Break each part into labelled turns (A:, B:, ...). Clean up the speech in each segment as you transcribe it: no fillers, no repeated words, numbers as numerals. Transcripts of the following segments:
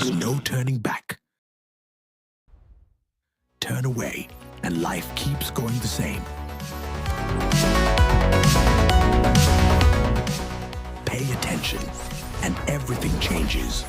A: There's no turning back. Turn away, and life keeps going the same. Pay attention, and everything changes.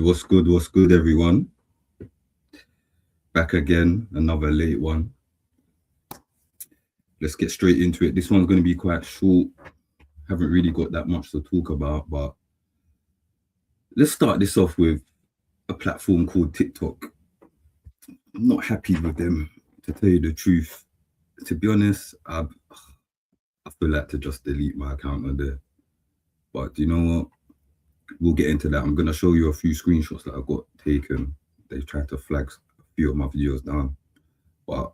B: What's good, everyone? Back again, another late one. Let's get straight into it. This one's going to be quite short. Haven't really got that much to talk about, but let's start this off with a platform called TikTok. I'm not happy with them, to tell you the truth. To be honest, I feel like to just delete my account on there. But you know what? We'll get into that. I'm going to show you a few screenshots that I got taken. They tried to flag a few of my videos down. But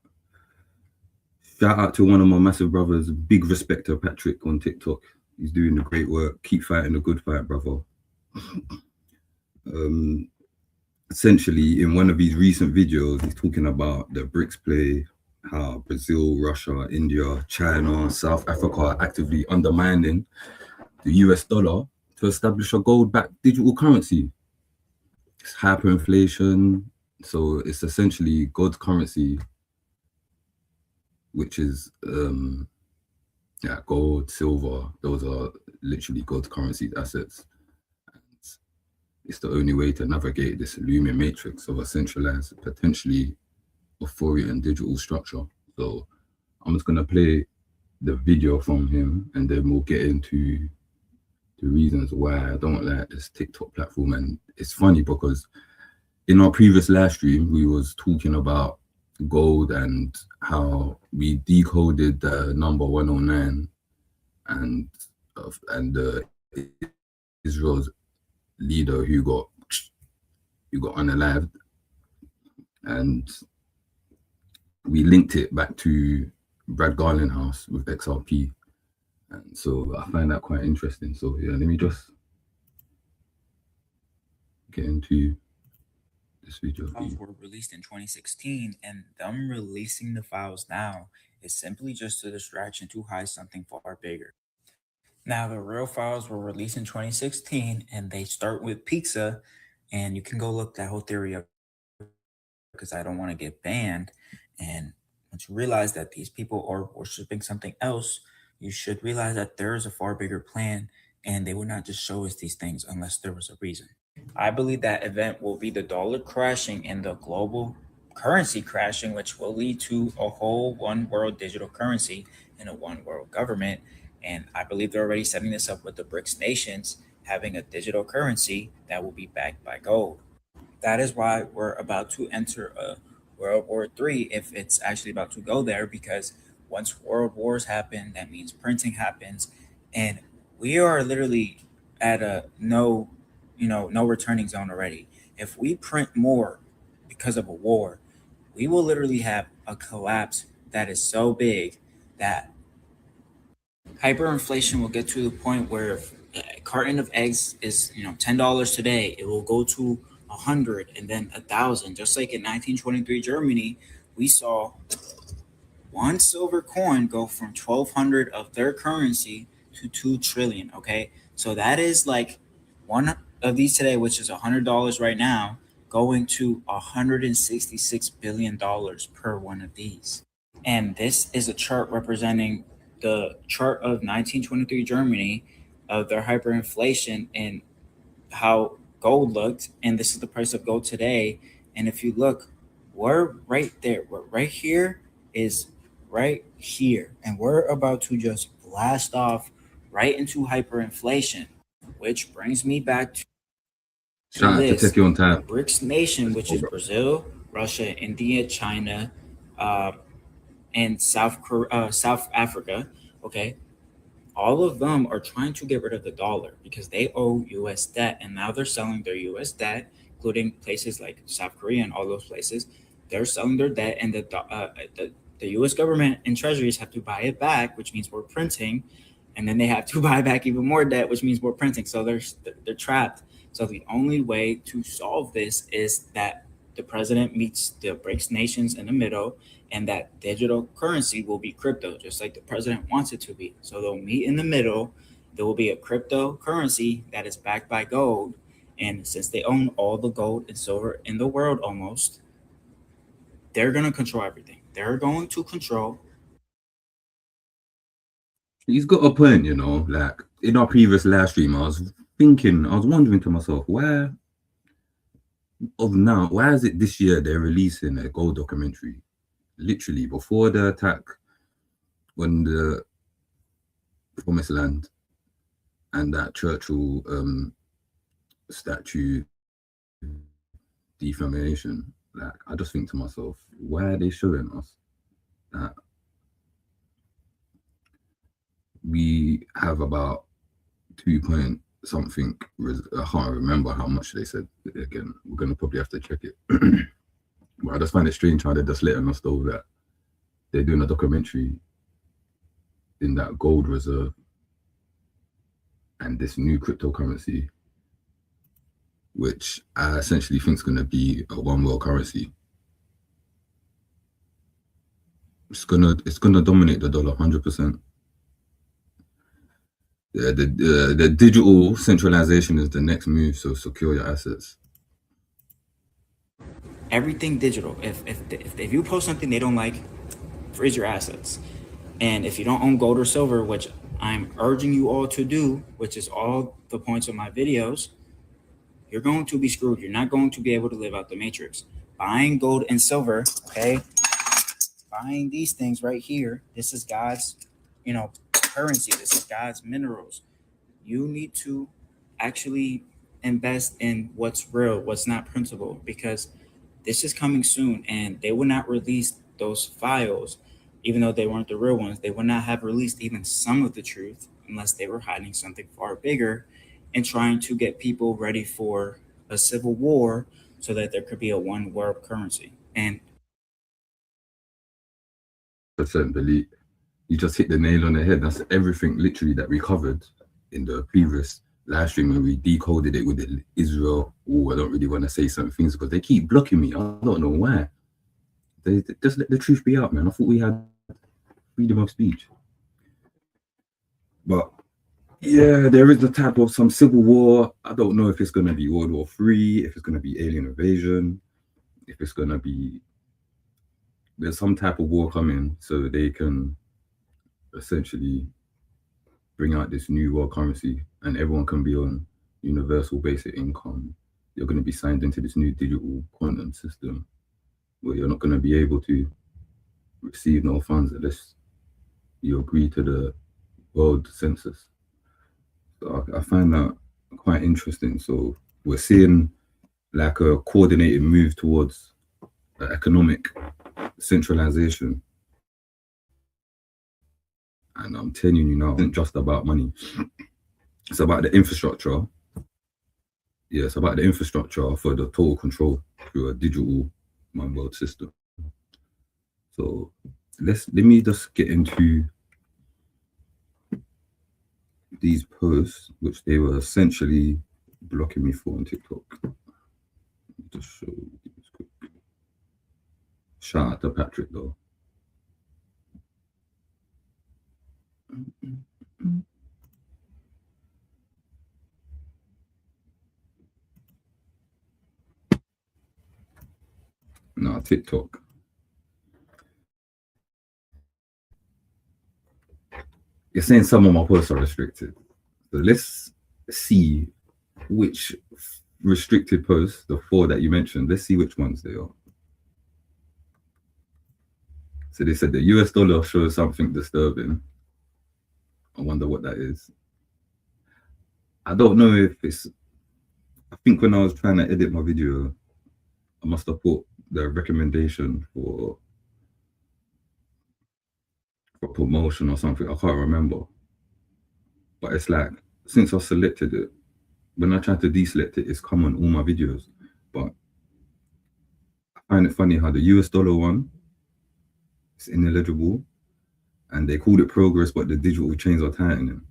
B: shout out to one of my massive brothers, big respect to Patrick on TikTok. He's doing the great work. Keep fighting the good fight, brother. Essentially, in one of his recent videos, he's talking about the BRICS play, how Brazil, Russia, India, China, South Africa are actively undermining the US dollar to establish a gold-backed digital currency. It's hyperinflation, so it's essentially gold currency, which is gold, silver. Those are literally gold currency assets. And it's the only way to navigate this looming matrix of a centralized, potentially authoritarian digital structure. So I'm just gonna play the video from him, and then we'll get into the reasons why I don't like this TikTok platform. And it's funny because in our previous live stream, we was talking about gold and how we decoded the number 109 and the Israel's leader who got unalived, and we linked it back to Brad Garland house with XRP. And so I find that quite interesting. So yeah, let me just get into this video.
C: Files were released in 2016, and them releasing the files now is simply just a distraction to hide something far bigger. Now, the real files were released in 2016, and they start with pizza, and you can go look that whole theory up because I don't want to get banned. And once you realize that these people are worshiping something else, you should realize that there is a far bigger plan, and they would not just show us these things unless there was a reason. I believe that event will be the dollar crashing and the global currency crashing, which will lead to a whole one world digital currency and a one world government. And I believe they're already setting this up with the BRICS nations having a digital currency that will be backed by gold. That is why we're about to enter a World War III, if it's actually about to go there, because once world wars happen, that means printing happens, and we are literally at a no returning zone already. If we print more because of a war, we will literally have a collapse that is so big that hyperinflation will get to the point where if a carton of eggs is $10 today, it will go to 100 and then 1,000. Just like in 1923 Germany, we saw one silver coin go from 1,200 of their currency to 2 trillion. Okay, so that is like one of these today, which is $100 right now, going to $166 billion per one of these. And this is a chart representing the chart of 1923 Germany, of their hyperinflation and how gold looked. And this is the price of gold today. And if you look, we're right there. We're right here is right here. And we're about to just blast off right into hyperinflation, which brings me back to this, the BRICS nation, which is Brazil, Russia, India, China, and South Africa. Okay, all of them are trying to get rid of the dollar because they owe US debt, and now they're selling their US debt, including places like South Korea and all those places. They're selling their debt, and the US government and treasuries have to buy it back, which means we're printing, and then they have to buy back even more debt, which means we're printing. So they're trapped. So the only way to solve this is that the president meets the BRICS nations in the middle, and that digital currency will be crypto, just like the president wants it to be. So they'll meet in the middle. There will be a cryptocurrency that is backed by gold. And since they own all the gold and silver in the world almost, they're going to control everything. They're going to control.
B: He's got a point, you know, like in our previous live stream, I was wondering to myself, why is it this year they're releasing a gold documentary? Literally before the attack on the Promised Land and that Churchill statue defamation, like I just think to myself, why are they showing us that we have about 2 point something, I can't remember how much they said. Again, we're gonna probably have to check it. But I just find it strange how they're just letting us know that they're doing a documentary in that gold reserve and this new cryptocurrency, which I essentially think is going to be a one world currency. It's gonna dominate the dollar 100%. The digital centralization is the next move, so secure your assets.
C: Everything digital. If you post something they don't like, freeze your assets. And if you don't own gold or silver, which I'm urging you all to do, which is all the points of my videos, you're going to be screwed. You're not going to be able to live out the matrix. Buying gold and silver, okay? Buying these things right here, this is God's, currency. This is God's minerals. You need to actually invest in what's real, what's not printable, because this is coming soon, and they will not release those files, even though they weren't the real ones. They would not have released even some of the truth unless they were hiding something far bigger and trying to get people ready for a civil war so that there could be a one world currency. And
B: believe you just hit the nail on the head. That's everything literally that we covered in the previous live stream when we decoded it with the Israel. Oh, I don't really want to say some things because they keep blocking me. I don't know why. They just let the truth be out, man. I thought we had freedom of speech. But yeah, there is the type of some civil war. I don't know if it's going to be World War III, if it's going to be alien invasion, if it's going to be, there's some type of war coming so they can essentially bring out this new world currency and everyone can be on universal basic income. You're going to be signed into this new digital quantum system where you're not going to be able to receive no funds unless you agree to the world census. So I find that quite interesting. So we're seeing like a coordinated move towards economic centralization. And I'm telling you now, it isn't just about money. It's about the infrastructure. Yeah, it's about the infrastructure for the total control through a digital one world system. So let me just get into these posts, which they were essentially blocking me for on TikTok. Just show you this quick. Shout out to Patrick though. No, TikTok. You're saying some of my posts are restricted. So let's see which restricted posts, the 4 that you mentioned, let's see which ones they are. So they said the US dollar shows something disturbing. I wonder what that is. I don't know if it's, I think when I was trying to edit my video, I must have put the recommendation for promotion or something. I can't remember. But it's like, since I selected it, when I try to deselect it, it's come on all my videos. But I find it funny how the US dollar one is ineligible, and they called it progress, but the digital chains are tightening.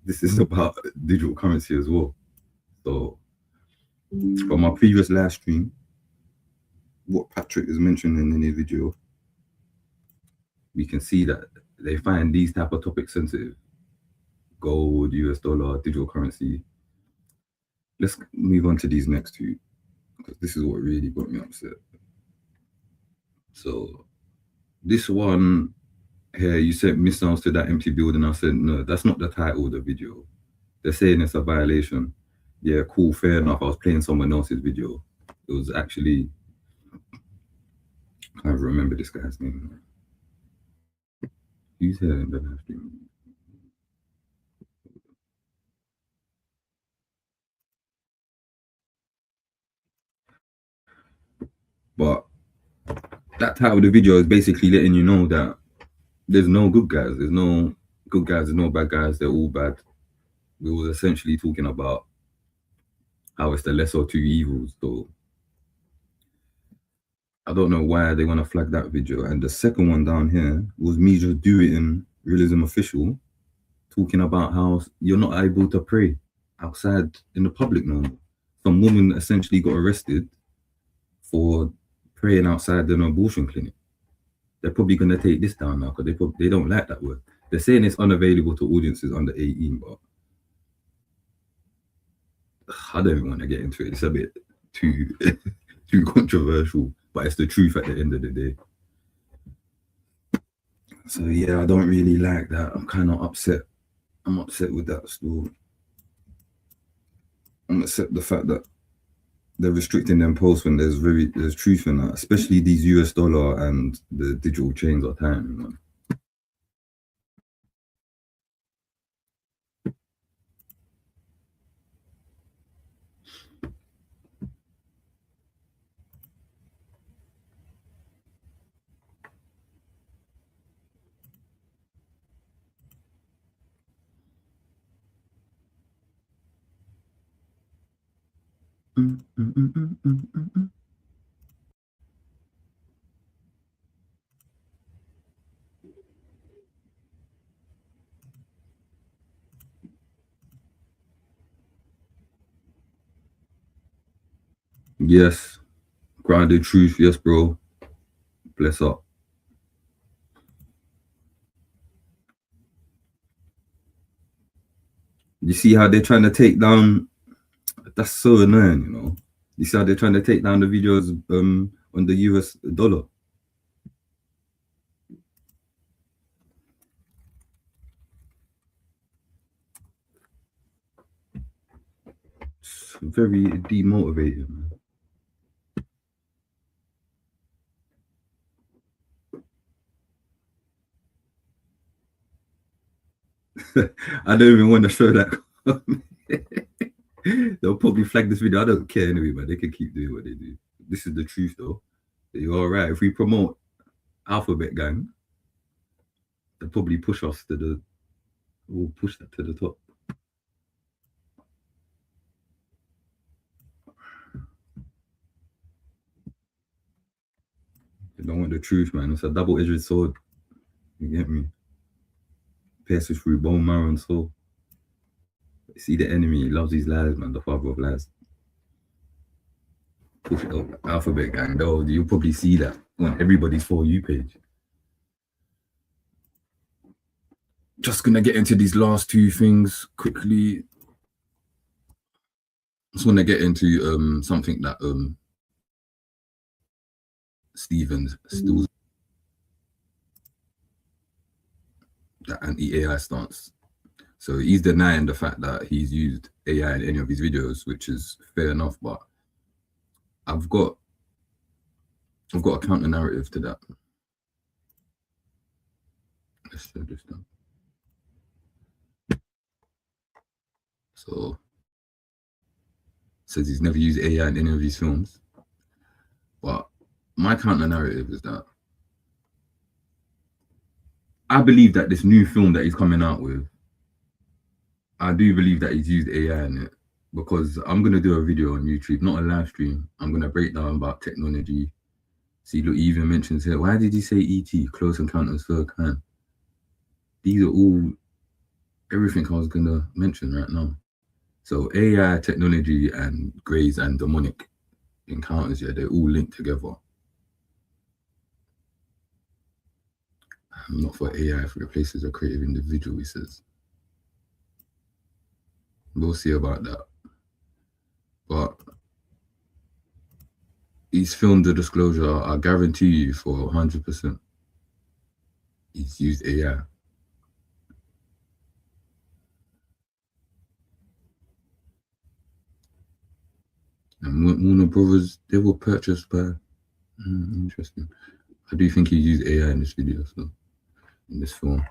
B: This is about digital currency as well. So from my previous live stream, what Patrick is mentioning in the video, we can see that they find these type of topics sensitive. Gold, US dollar, digital currency. Let's move on to these next two, because this is what really got me upset. So this one here, you sent missiles to that empty building. I said, no, that's not the title of the video. They're saying it's a violation. Yeah, cool, fair enough. I was playing someone else's video. It was actually, I can't remember this guy's name. Who's here in the live stream? But that title of the video is basically letting you know that there's no good guys. There's no good guys, there's no bad guys. They're all bad. We were essentially talking about how it's the lesser of two evils. So I don't know why they want to flag that video. And the second one down here was me just doing Realism Official, talking about how you're not able to pray outside in the public no more. Some woman essentially got arrested for praying outside an abortion clinic. They're probably going to take this down now because they don't like that word. They're saying it's unavailable to audiences under 18, but I don't even want to get into it. It's a bit too too controversial, but it's the truth at the end of the day. So yeah, I don't really like that. I'm kind of upset. I'm upset with that still. I'm upset the fact that they're restricting them posts when there's truth in that, especially these US dollar and the digital chains are tightening, man. Yes, grounded truth. Yes, bro. Bless up. You see how they're trying to take down? That's so annoying, you know. You see how they're trying to take down the videos on the US dollar. It's very demotivating, man. I don't even want to show that. They'll probably flag this video. I don't care anyway, but they can keep doing what they do. This is the truth, though. You're all right. If we promote Alphabet Gang, they'll probably push us to the. We'll push that to the top. They don't want the truth, man. It's a double-edged sword. You get me? Pierces through bone marrow and soul. See the enemy, he loves these lies, man. The father of lies. Push it up. Alphabet Gang, though. You'll probably see that on everybody's For You page. Just gonna get into these last two things quickly. Just want to get into something that Stevens still, the anti-AI stance. So he's denying the fact that he's used AI in any of his videos, which is fair enough, but I've got a counter narrative to that. Let's show this down. So says he's never used AI in any of his films. But my counter narrative is that I believe that this new film that he's coming out with I do believe that he's used AI in it, because I'm gonna do a video on YouTube, not a live stream. I'm gonna break down about technology. See, look, he even mentions here, why did he say ET, Close Encounters Third Kind? These are all everything I was gonna mention right now. So AI, technology, and grays and demonic encounters, yeah, they're all linked together. Not for AI if it replaces a creative individual, he says. We'll see about that. But he's filmed the disclosure, I guarantee you, for 100%. He's used AI. And Warner Brothers, they were purchased by, interesting. I do think he used AI in this video, so, in this film.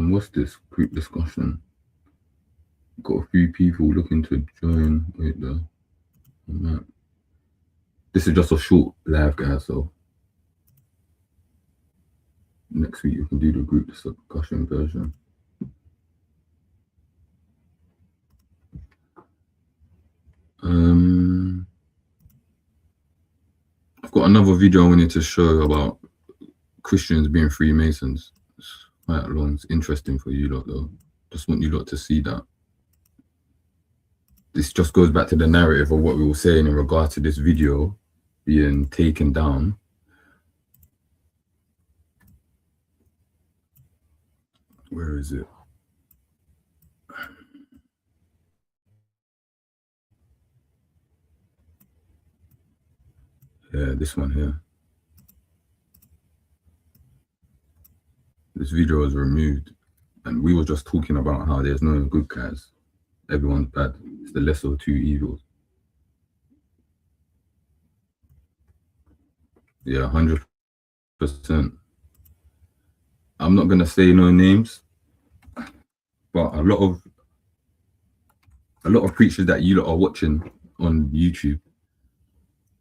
B: What's this group discussion? Got a few people looking to join. Wait, this is just a short live, guys. So next week you can do the group discussion version. I've got another video I wanted to show about Christians being Freemasons. It's quite long. It's interesting for you lot, though. Just want you lot to see that. This just goes back to the narrative of what we were saying in regard to this video being taken down. Where is it? Yeah, this one here. This video was removed, and we were just talking about how there's no good guys. Everyone's bad. It's the lesser of two evils. Yeah, 100%. I'm not gonna say no names, but a lot of preachers that you lot are watching on YouTube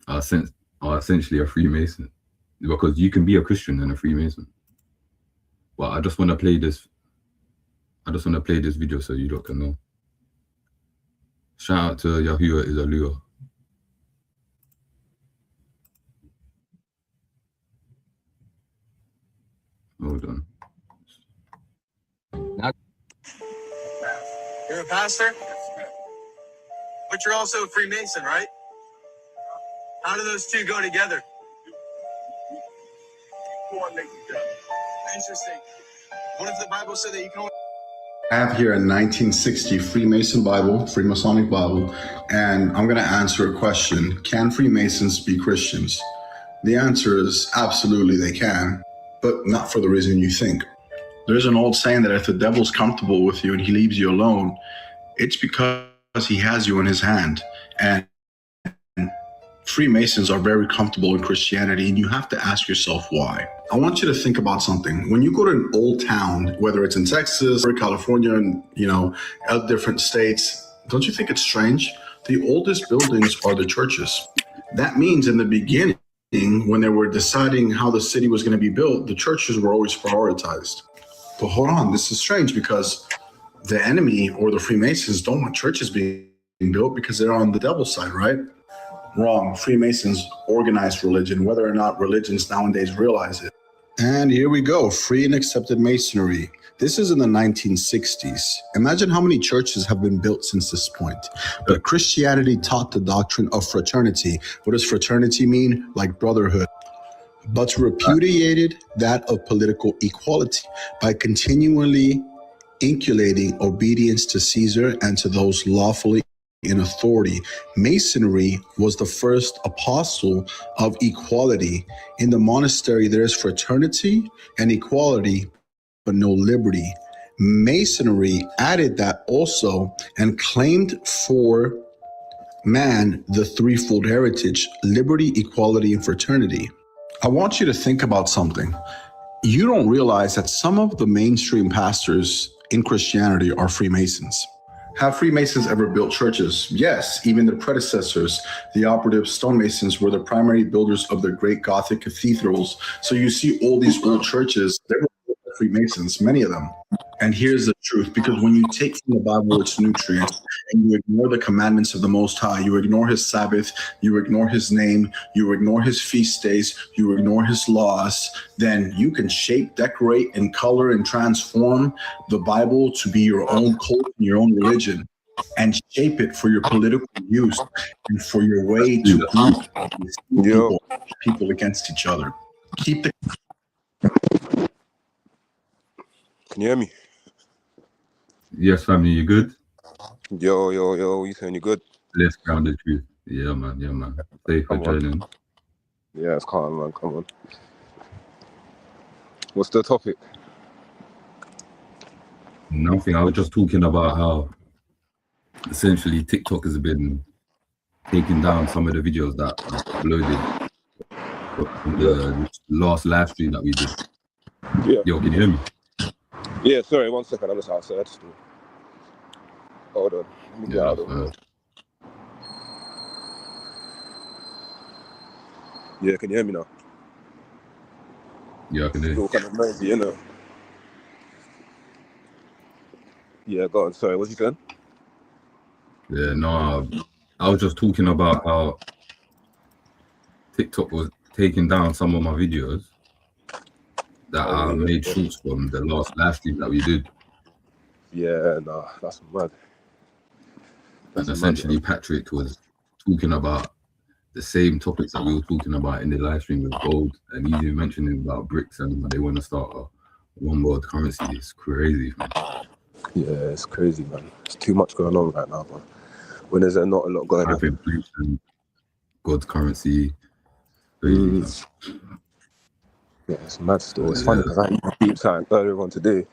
B: are essentially a Freemason, because you can be a Christian and a Freemason. But I just want to play this. I just want to play this video so you lot can know. Shout out to Yahuwah is Alua. Hold on.
D: You're a pastor? But you're also a Freemason, right? How do those two go together? Interesting. What if the Bible said that you can...
E: I have here a 1960 Freemason Bible, Freemasonic Bible, and I'm going to answer a question. Can Freemasons be Christians? The answer is absolutely they can, but not for the reason you think. There's an old saying that if the devil's comfortable with you and he leaves you alone, it's because he has you in his hand. And Freemasons are very comfortable in Christianity, and you have to ask yourself why. I want you to think about something. When you go to an old town, whether it's in Texas or California and, other different states, don't you think it's strange? The oldest buildings are the churches. That means in the beginning, when they were deciding how the city was going to be built, the churches were always prioritized. But hold on, this is strange because the enemy or the Freemasons don't want churches being built because they're on the devil's side, right? Wrong. Freemasons organize religion, whether or not religions nowadays realize it. And here we go, free and accepted masonry. This is in the 1960s. Imagine how many churches have been built since this point. But Christianity taught the doctrine of fraternity. What does fraternity mean? Like brotherhood. But repudiated that of political equality by continually inculcating obedience to Caesar and to those lawfully in authority. Masonry was the first apostle of equality. In the monastery, there is fraternity and equality, but no liberty. Masonry added that also and claimed for man the threefold heritage: liberty, equality, and fraternity. I want you to think about something. You don't realize that some of the mainstream pastors in Christianity are Freemasons. Have Freemasons ever built churches? Yes, even their predecessors, the operative stonemasons, were the primary builders of the great Gothic cathedrals. So you see all these old churches, they were built by Freemasons, many of them. And here's the truth, because when you take from the Bible its nutrients and you ignore the commandments of the Most High, you ignore his Sabbath, you ignore his name, you ignore his feast days, you ignore his laws, then you can shape, decorate, and color and transform the Bible to be your own cult and your own religion, and shape it for your political use and for your way to group people against each other. Keep the
F: Can you hear me?
B: Yes, family, you good?
F: Yo, you saying you good?
B: Let's ground the truth. Yeah, man. Safe for joining.
F: Yeah, it's calm, man. Come on. What's the topic?
B: Nothing. I was just talking about how essentially TikTok has been taking down some of the videos that are uploaded from the last live stream that we did.
F: Yeah.
B: Yo, can you hear me?
F: Yeah, sorry, 1 second. I'm just outside. Hold on. Let me get out of the road. Yeah, can you hear me now?
B: Yeah, I can hear
F: It's
B: you.
F: all kind of noisy, you know. Yeah, go on. Sorry, what you saying?
B: Yeah, no, I was just talking about how TikTok was taking down some of my videos that I made shorts from the last live stream that we did.
F: Yeah, nah, that's mad.
B: And essentially Patrick was talking about the same topics that we were talking about in the live stream with gold, and he's even mentioning about BRICS and they want to start a one world currency. It's crazy, man.
F: Yeah, it's crazy, man. There's too much going on right now, man. When is there not a lot going on?
B: Hyperinflation, God's currency, crazy.
F: Yeah, it's mad still. It's funny because I had a deep time earlier on today.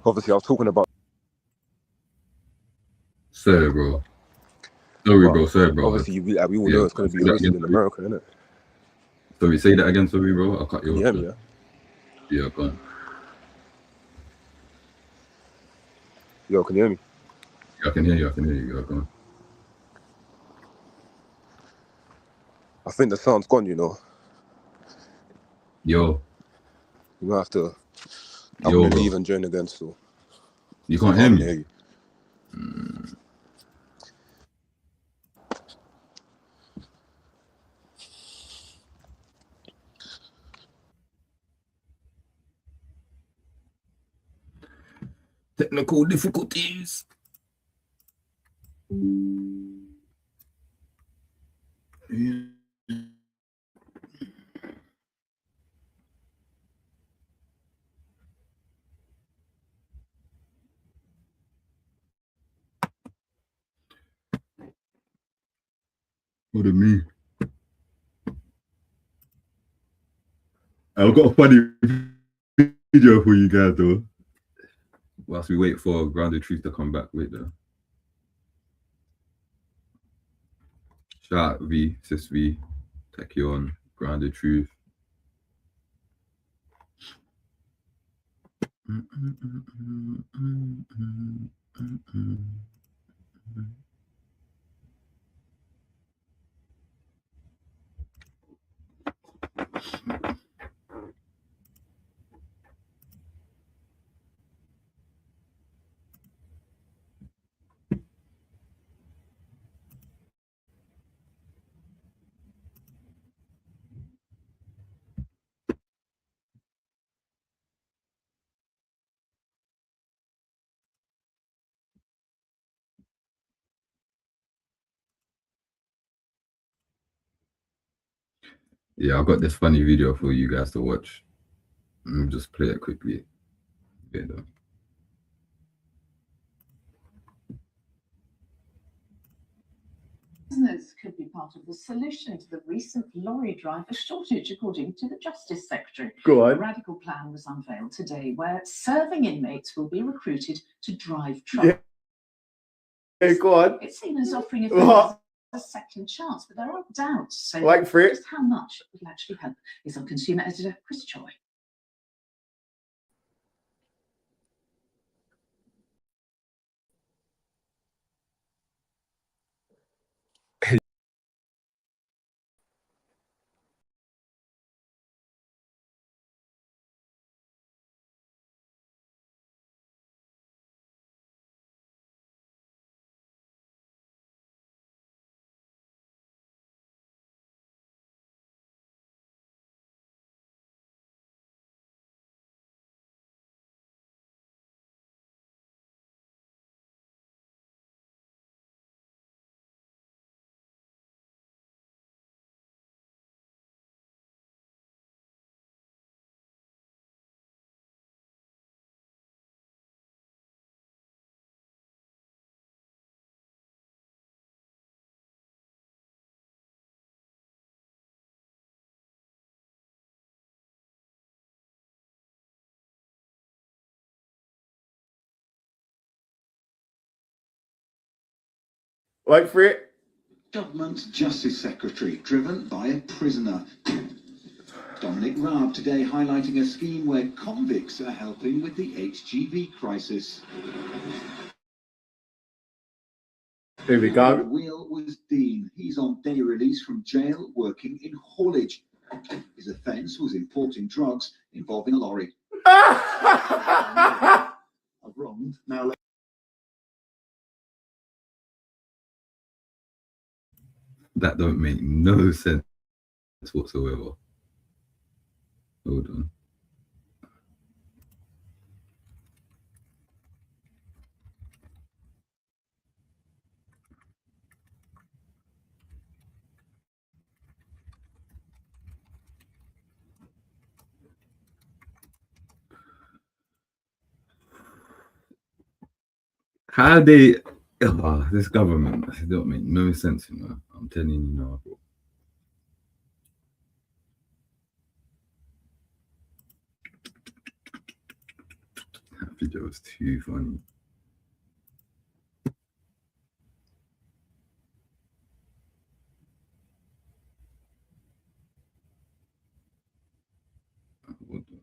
F: Obviously, I was talking about.
B: Sorry, bro. Sorry, bro.
F: Obviously, we all know it's going to be released in America, innit?
B: Sorry, say that again, sorry, bro. I'll cut you off.
F: Can you hear me,
B: yeah? Yeah, go on.
F: Yo, can you hear me?
B: Yeah, I can hear you. Go on.
F: I think the sound's gone, you know.
B: Yo.
F: You might have to. I'm going to leave and join again, so.
B: You can't hear me?
F: Hear you.
B: Technical difficulties. What do me? I've got a funny video for you guys though. Whilst we wait for Grounded Truth to come back, wait there. Shout out V, Sis V, take you on Grounded Truth. Yeah, I've got this funny video for you guys to watch. Let me just play it quickly. Okay,
G: Prisoners could be part of the solution to the recent lorry driver shortage, according to the Justice Secretary.
H: Go
G: A
H: on.
G: radical plan was unveiled today where serving inmates will be recruited to drive trucks.
H: Yeah, go on.
G: It's seen as offering
H: What?
G: a second chance, but there are doubts. So
H: Wait for it.
G: just how much it will actually help is on consumer editor Chris Choi.
H: Wait for it.
I: Government Justice Secretary, driven by a prisoner. Dominic Raab today highlighting a scheme where convicts are helping with the HGV crisis.
H: Here we go.
I: Wheel was Dean. He's on day release from jail working in haulage. His offence was importing drugs involving a lorry. I've wronged. Now
B: That don't make no sense whatsoever. Hold on. How they, this government, it don't make no sense, you know. I'm telling you now, bro. That video was too funny. Hold on.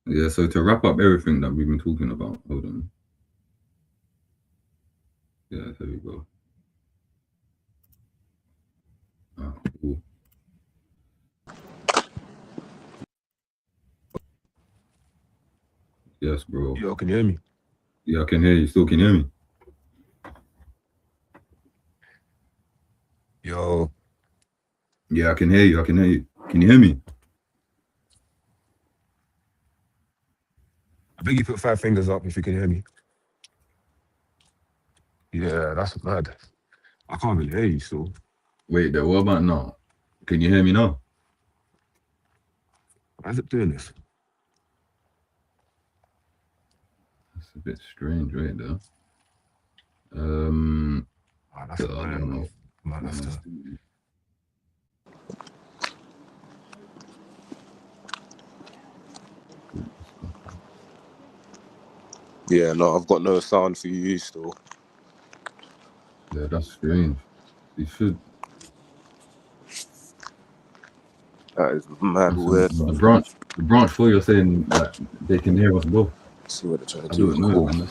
B: Yeah, so to wrap up everything that we've been talking about, hold on. Yeah, here we go. Cool. Yes, bro.
F: Yo, can you hear me?
B: Yeah, I can hear you. Still can you hear me?
F: Yo,
B: Yeah, I can hear you. I can hear you. Can you hear me?
F: I think you put 5 fingers up if you can hear me. Yeah, that's mad. I can't really hear you still.
B: Wait, there. What about now? Can you hear me now?
F: Why is it doing this?
B: That's a bit strange, right there.
F: That's
B: I don't know.
F: Might have to. Yeah, no, I've got no sound for you still.
B: Yeah, that's strange. You should.
F: That is mad weird.
B: The branch 4, you're saying that they can hear us both.
F: See what they're trying to
B: I
F: do.
B: don't know, man.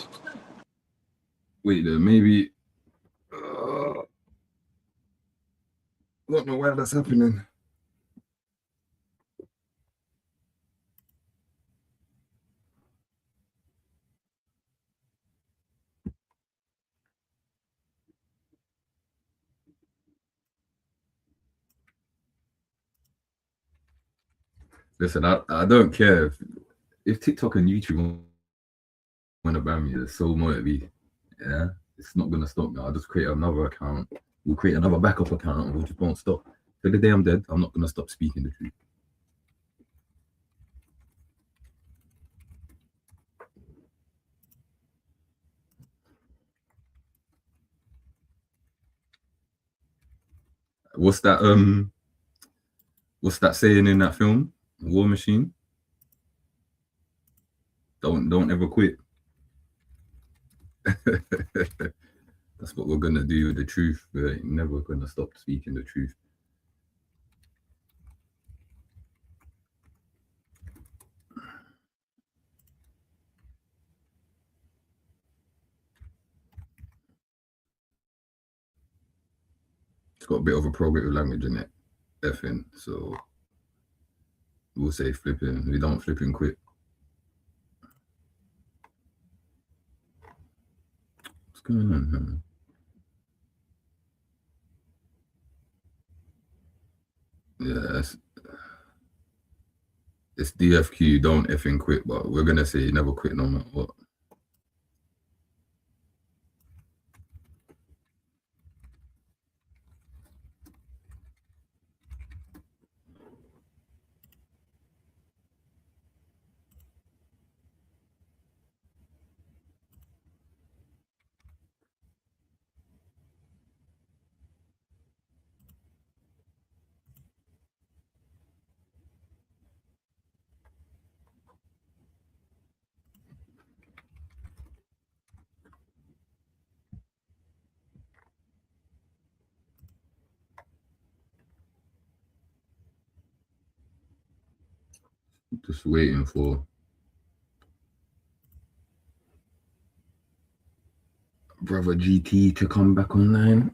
B: Wait, there maybe. I don't know why that's happening. Listen, I don't care if TikTok and YouTube want to ban me. There's so much to be. Yeah, it's not gonna stop me. I'll just create another account. We'll create another backup account, and we just won't stop. Till the day I'm dead, I'm not gonna stop speaking the truth. What's that? What's that saying in that film, War Machine? Don't ever quit. That's what we're gonna do with the truth. We're never gonna stop speaking the truth. It's got a bit of a progressive language in it, effing. So we'll say flipping. We don't flipping quit. What's going on, man? Yeah, it's DFQ, don't effing quit, but we're gonna say never quit no matter what. Just waiting for brother GT to come back online.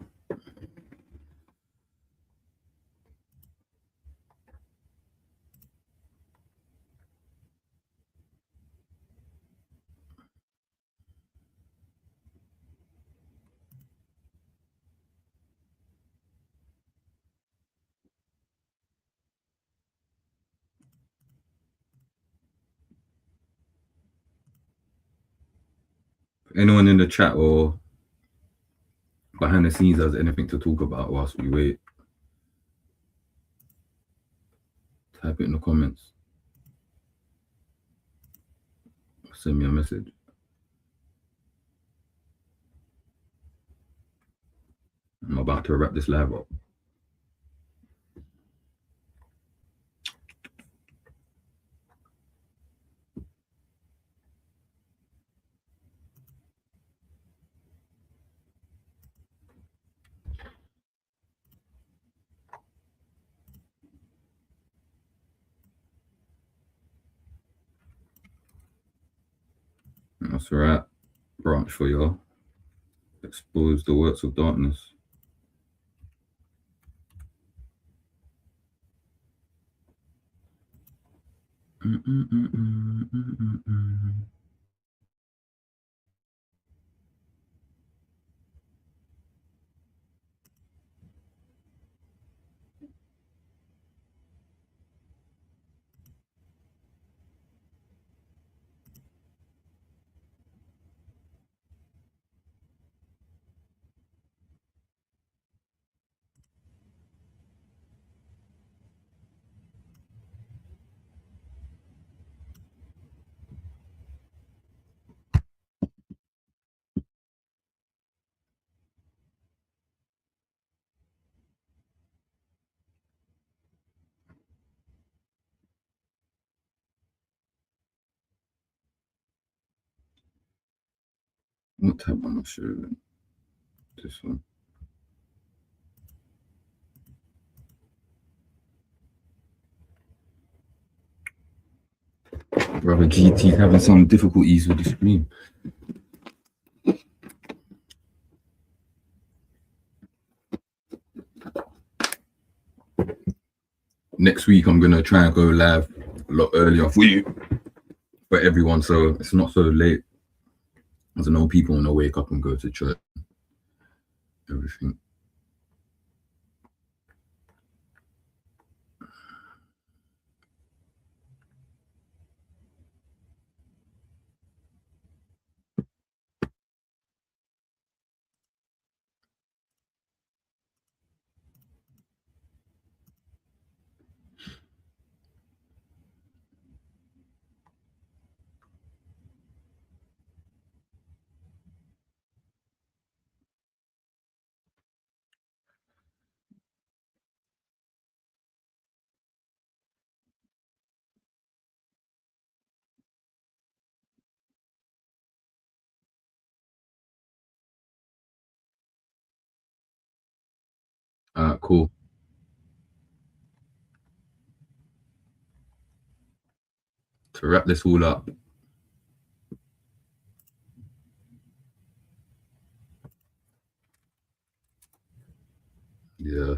B: Anyone in the chat or behind the scenes has anything to talk about whilst we wait, type it in the comments. Send me a message. I'm about to wrap this live up. That's right. Branch for y'all. Expose the works of darkness. What tab am I showing? This one. Brother GT having some difficulties with the screen. Next week I'm gonna try and go live a lot earlier for you, for everyone, so it's not so late. As I know people want to wake up and go to church. Everything. Cool. To wrap this all up, yeah.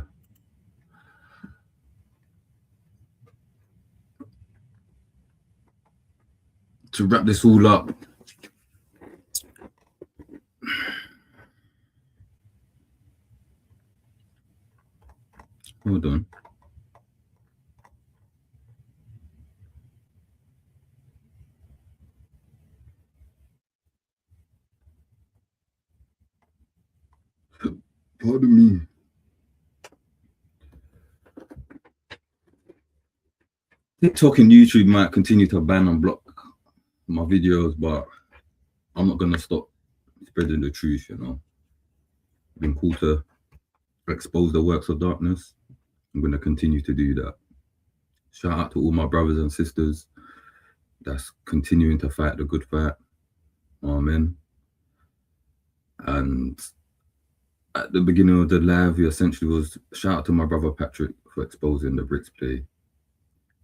B: To wrap this all up, hold on. Pardon me. TikTok and YouTube might continue to ban and block my videos, but I'm not gonna stop spreading the truth, you know. I've been called to expose the works of darkness. I'm gonna continue to do that. Shout out to all my brothers and sisters that's continuing to fight the good fight. Amen. And at the beginning of the live, we essentially was shout out to my brother Patrick for exposing the Brits play.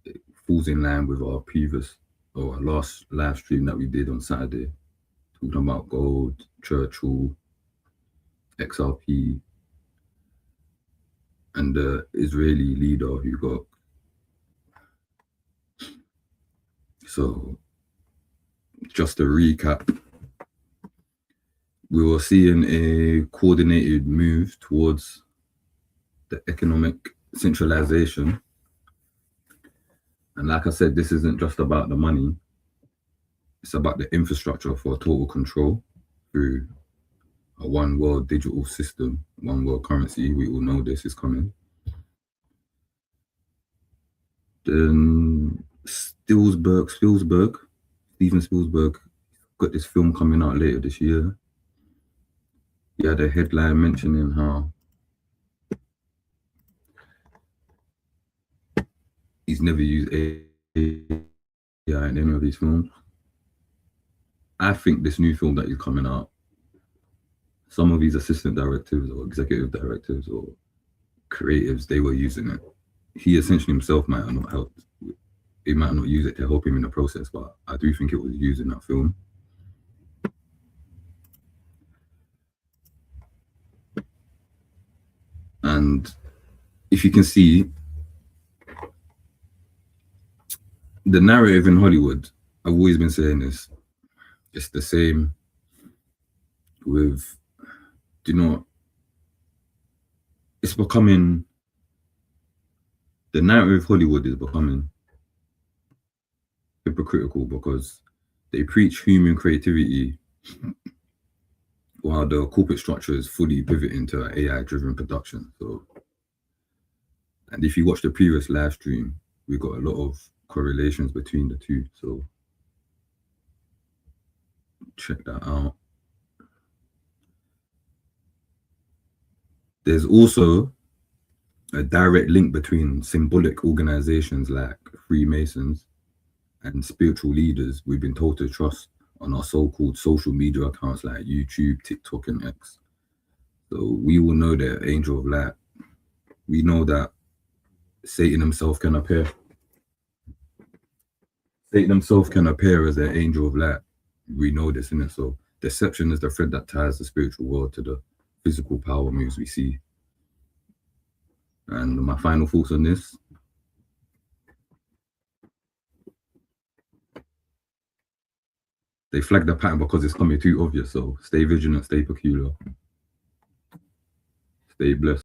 B: It falls in line with our previous or our last live stream that we did on Saturday, talking about gold, Churchill, XRP, and the Israeli leader who got. So just to recap, we were seeing a coordinated move towards the economic centralization. And like I said, this isn't just about the money. It's about the infrastructure for total control through a one world digital system, one world currency. We all know this is coming. Then Steven Spielberg got this film coming out later this year. He had a headline mentioning how he's never used AI in any of these films. I think this new film that is coming out, some of these assistant directors or executive directors or creatives, they were using it. He essentially himself might have not helped. He might not use it to help him in the process, but I do think it was used in that film. And if you can see, the narrative in Hollywood, I've always been saying this, it's the same with, do you know, it's becoming, the narrative of Hollywood is becoming hypocritical because they preach human creativity while the corporate structure is fully pivoting to AI-driven production. So, and if you watch the previous live stream, we got a lot of correlations between the two. So check that out. There's also a direct link between symbolic organizations like Freemasons and spiritual leaders we've been told to trust on our so-called social media accounts like YouTube, TikTok, and X. So we will know that angel of light. We know that Satan himself can appear. Satan himself can appear as an angel of light. We know this, innit? So deception is the thread that ties the spiritual world to the physical power moves we see. And my final thoughts on this. They flag the pattern because it's coming too obvious. So stay vigilant, stay peculiar. Stay blessed.